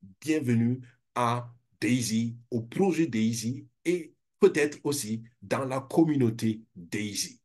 bienvenue à Daisy, au projet Daisy et peut-être aussi dans la communauté Daisy.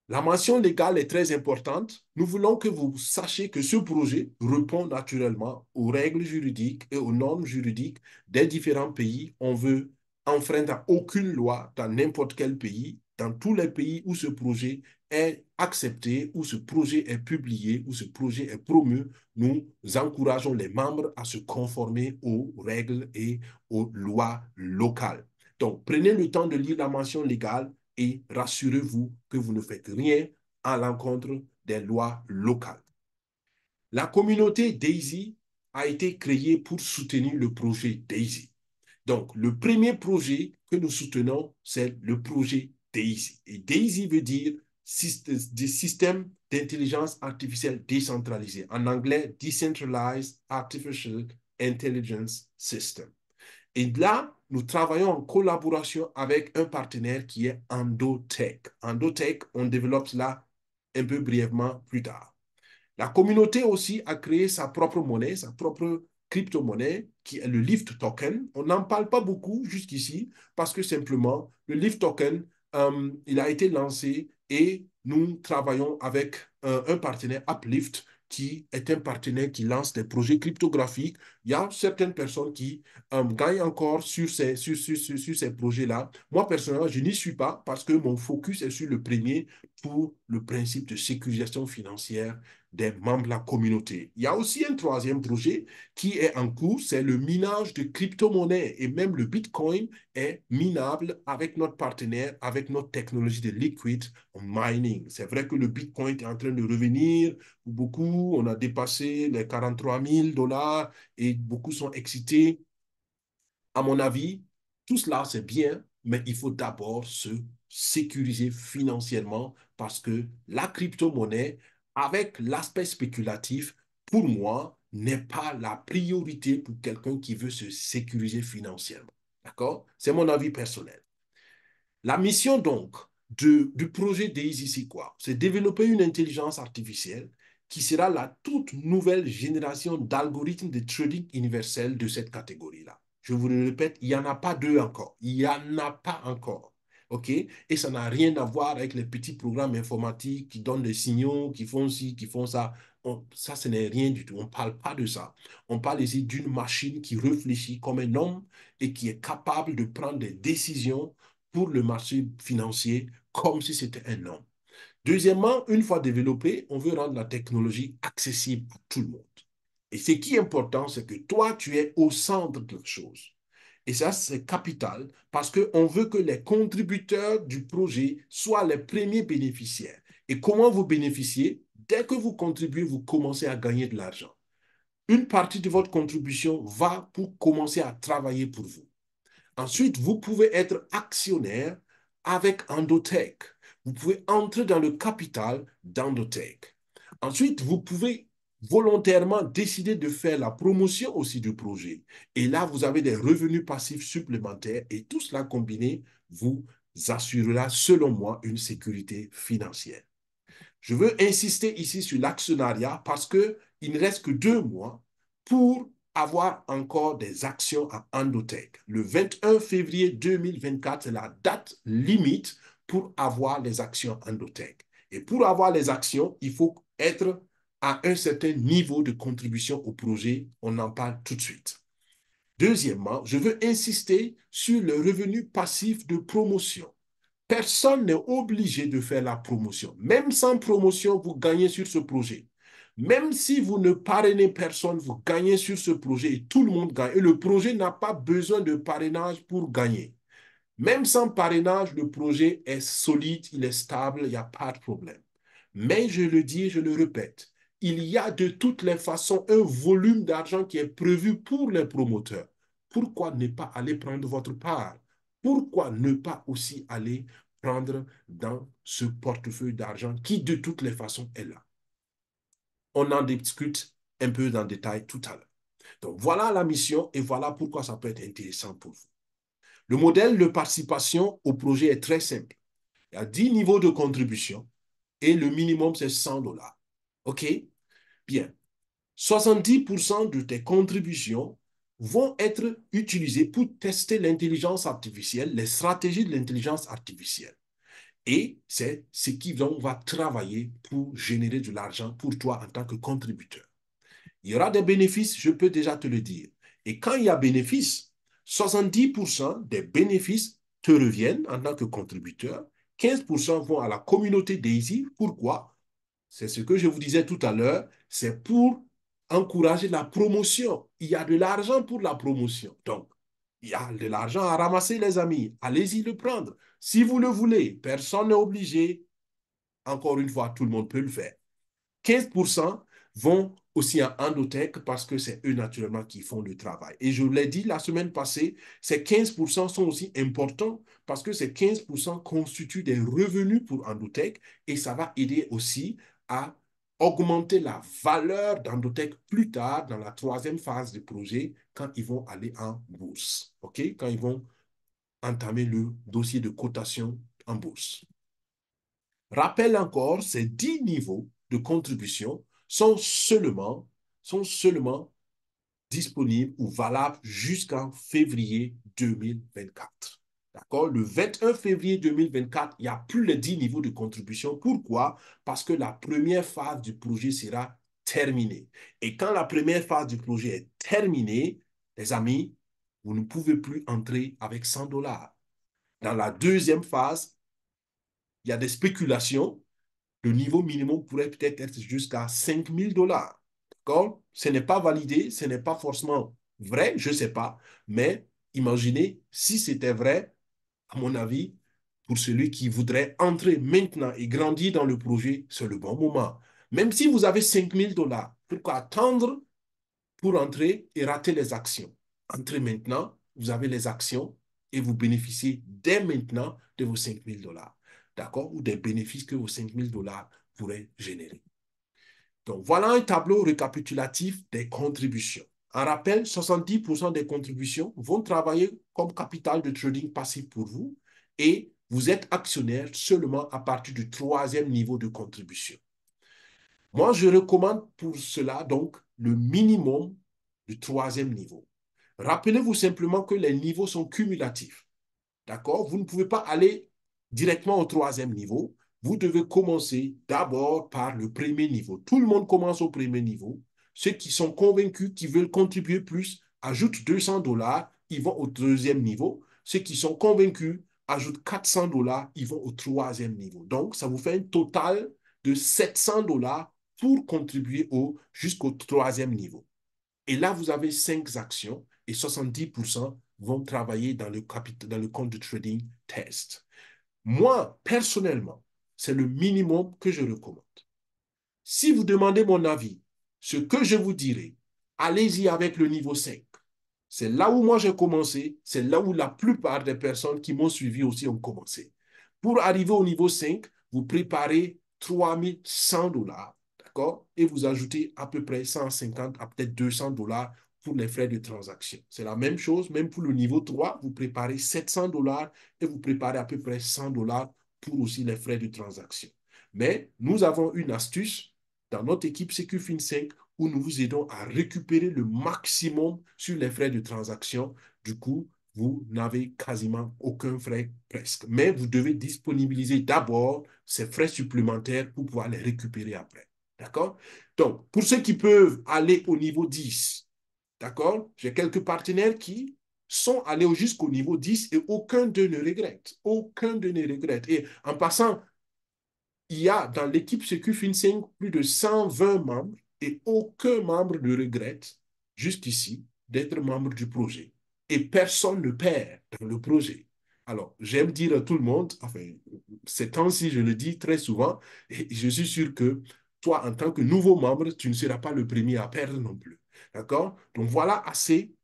La mention légale est très importante. Nous voulons que vous sachiez que ce projet répond naturellement aux règles juridiques et aux normes juridiques des différents pays. On veut enfreindre à aucune loi dans n'importe quel pays, dans tous les pays où ce projet est accepté, où ce projet est publié, où ce projet est promu. Nous encourageons les membres à se conformer aux règles et aux lois locales. Donc, prenez le temps de lire la mention légale et rassurez-vous que vous ne faites rien à l'encontre des lois locales. La communauté Daisy a été créée pour soutenir le projet Daisy. Donc, le premier projet que nous soutenons, c'est le projet Daisy. Et Daisy veut dire des systèmes d'intelligence artificielle décentralisés. En anglais, Decentralized Artificial Intelligence System. Et là, nous travaillons en collaboration avec un partenaire qui est Endotech. Endotech, on développe cela un peu brièvement plus tard. La communauté aussi a créé sa propre monnaie, sa propre crypto-monnaie, qui est le Lift Token. On n'en parle pas beaucoup jusqu'ici parce que simplement, le Lift Token, il a été lancé et nous travaillons avec un partenaire, Uplift, qui est un partenaire qui lance des projets cryptographiques. Il y a certaines personnes qui gagnent encore sur ces projets-là. Moi, personnellement, je n'y suis pas parce que mon focus est sur le premier pour le principe de sécurisation financière des membres de la communauté. Il y a aussi un troisième projet qui est en cours, c'est le minage de crypto-monnaies. Et même le Bitcoin est minable avec notre partenaire, avec notre technologie de liquid mining. C'est vrai que le Bitcoin est en train de revenir pour beaucoup. On a dépassé les 43 000 dollars et beaucoup sont excités. À mon avis, tout cela, c'est bien, mais il faut d'abord se sécuriser financièrement parce que la crypto-monnaie, avec l'aspect spéculatif, pour moi, n'est pas la priorité pour quelqu'un qui veut se sécuriser financièrement. D'accord? C'est mon avis personnel. La mission donc du projet DAISY, c'est quoi? C'est développer une intelligence artificielle qui sera la toute nouvelle génération d'algorithmes de trading universel de cette catégorie-là. Je vous le répète, il n'y en a pas deux encore. Il n'y en a pas encore. OK? Et ça n'a rien à voir avec les petits programmes informatiques qui donnent des signaux, qui font ci, qui font ça. Ça, ce n'est rien du tout. On ne parle pas de ça. On parle ici d'une machine qui réfléchit comme un homme et qui est capable de prendre des décisions pour le marché financier comme si c'était un homme. Deuxièmement, une fois développé, on veut rendre la technologie accessible à tout le monde. Et ce qui est important, c'est que toi, tu es au centre de la chose. Et ça, c'est capital parce qu'on veut que les contributeurs du projet soient les premiers bénéficiaires. Et comment vous bénéficiez? Dès que vous contribuez, vous commencez à gagner de l'argent. Une partie de votre contribution va pour commencer à travailler pour vous. Ensuite, vous pouvez être actionnaire avec Endotech. Vous pouvez entrer dans le capital d'Endotech. Ensuite, vous pouvez volontairement décider de faire la promotion aussi du projet. Et là, vous avez des revenus passifs supplémentaires et tout cela combiné vous assurera, selon moi, une sécurité financière. Je veux insister ici sur l'actionnariat parce qu'il ne reste que 2 mois pour avoir encore des actions à Endotech. Le 21 février 2024, c'est la date limite pour avoir les actions Endotech. Et pour avoir les actions, il faut être à un certain niveau de contribution au projet. On en parle tout de suite. Deuxièmement, je veux insister sur le revenu passif de promotion. Personne n'est obligé de faire la promotion. Même sans promotion, vous gagnez sur ce projet. Même si vous ne parrainez personne, vous gagnez sur ce projet et tout le monde gagne. Et le projet n'a pas besoin de parrainage pour gagner. Même sans parrainage, le projet est solide, il est stable, il n'y a pas de problème. Mais je le dis et je le répète, il y a de toutes les façons un volume d'argent qui est prévu pour les promoteurs. Pourquoi ne pas aller prendre votre part? Pourquoi ne pas aussi aller prendre dans ce portefeuille d'argent qui de toutes les façons est là? On en discute un peu dans le détail tout à l'heure. Donc voilà la mission et voilà pourquoi ça peut être intéressant pour vous. Le modèle de participation au projet est très simple. Il y a 10 niveaux de contribution et le minimum, c'est 100 dollars. OK? Bien. 70% de tes contributions vont être utilisées pour tester l'intelligence artificielle, les stratégies de l'intelligence artificielle. Et c'est ce qui va travailler pour générer de l'argent pour toi en tant que contributeur. Il y aura des bénéfices, je peux déjà te le dire. Et quand il y a bénéfice, 70% des bénéfices te reviennent en tant que contributeur, 15% vont à la communauté Daisy. Pourquoi? C'est ce que je vous disais tout à l'heure, c'est pour encourager la promotion. Il y a de l'argent pour la promotion. Donc, il y a de l'argent à ramasser, les amis. Allez-y le prendre. Si vous le voulez, personne n'est obligé. Encore une fois, tout le monde peut le faire. 15% vont aussi à Endotech parce que c'est eux naturellement qui font le travail. Et je l'ai dit la semaine passée, ces 15% sont aussi importants parce que ces 15% constituent des revenus pour Endotech et ça va aider aussi à augmenter la valeur d'Endotech plus tard dans la troisième phase du projet quand ils vont aller en bourse. OK? Quand ils vont entamer le dossier de cotation en bourse. Rappelle encore, ces 10 niveaux de contribution sont seulement disponibles ou valables jusqu'en février 2024. D'accord? Le 21 février 2024, il n'y a plus les 10 niveaux de contribution. Pourquoi? Parce que la première phase du projet sera terminée. Et quand la première phase du projet est terminée, les amis, vous ne pouvez plus entrer avec 100 dollars. Dans la deuxième phase, il y a des spéculations. Le niveau minimum pourrait peut-être être jusqu'à 5 000 dollars. D'accord? Ce n'est pas validé, ce n'est pas forcément vrai, je ne sais pas. Mais imaginez si c'était vrai, à mon avis, pour celui qui voudrait entrer maintenant et grandir dans le projet, c'est le bon moment. Même si vous avez 5 000 dollars, pourquoi attendre pour entrer et rater les actions? Entrez maintenant, vous avez les actions et vous bénéficiez dès maintenant de vos 5 000 dollars. D'accord? Ou des bénéfices que vos 5 000 dollars pourraient générer. Donc, voilà un tableau récapitulatif des contributions. En rappel, 70% des contributions vont travailler comme capital de trading passif pour vous et vous êtes actionnaire seulement à partir du troisième niveau de contribution. Moi, je recommande pour cela donc le minimum du troisième niveau. Rappelez-vous simplement que les niveaux sont cumulatifs. D'accord? Vous ne pouvez pas aller directement au troisième niveau. Vous devez commencer d'abord par le premier niveau. Tout le monde commence au premier niveau. Ceux qui sont convaincus, qui veulent contribuer plus, ajoutent 200 dollars, ils vont au deuxième niveau. Ceux qui sont convaincus ajoutent 400 dollars, ils vont au troisième niveau. Donc, ça vous fait un total de 700 dollars pour contribuer jusqu'au troisième niveau. Et là, vous avez 5 actions et 70% vont travailler dans le compte de trading test. Moi, personnellement, c'est le minimum que je recommande. Si vous demandez mon avis, ce que je vous dirai, allez-y avec le niveau 5. C'est là où moi j'ai commencé, c'est là où la plupart des personnes qui m'ont suivi aussi ont commencé. Pour arriver au niveau 5, vous préparez 3100 dollars, d'accord? Et vous ajoutez à peu près 150 à peut-être 200 dollars pour les frais de transaction. C'est la même chose, même pour le niveau 3, vous préparez 700 dollars et vous préparez à peu près 100 dollars pour aussi les frais de transaction. Mais nous avons une astuce dans notre équipe SecuFin 5 où nous vous aidons à récupérer le maximum sur les frais de transaction. Du coup, vous n'avez quasiment aucun frais presque. Mais vous devez disponibiliser d'abord ces frais supplémentaires pour pouvoir les récupérer après. D'accord? Donc, pour ceux qui peuvent aller au niveau 10, d'accord? J'ai quelques partenaires qui sont allés jusqu'au niveau 10 et aucun d'eux ne regrette. Aucun d'eux ne regrette. Et en passant, il y a dans l'équipe SecuFin5 plus de 120 membres et aucun membre ne regrette jusqu'ici d'être membre du projet. Et personne ne perd dans le projet. Alors, j'aime dire à tout le monde, enfin, ces temps-ci, je le dis très souvent, et je suis sûr que toi, en tant que nouveau membre, tu ne seras pas le premier à perdre non plus. D'accord? Donc, voilà assez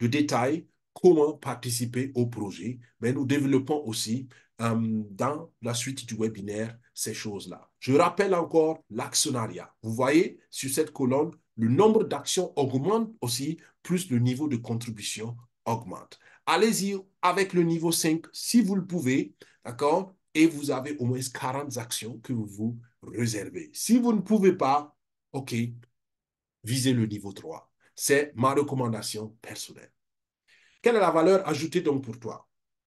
de détails comment participer au projet, mais nous développons aussi dans la suite du webinaire ces choses-là. Je rappelle encore l'actionnariat. Vous voyez sur cette colonne, le nombre d'actions augmente aussi, plus le niveau de contribution augmente. Allez-y avec le niveau 5 si vous le pouvez, d'accord? Et vous avez au moins 40 actions que vous vous réservez. Si vous ne pouvez pas, OK, visez le niveau 3. C'est ma recommandation personnelle. Quelle est la valeur ajoutée donc pour toi?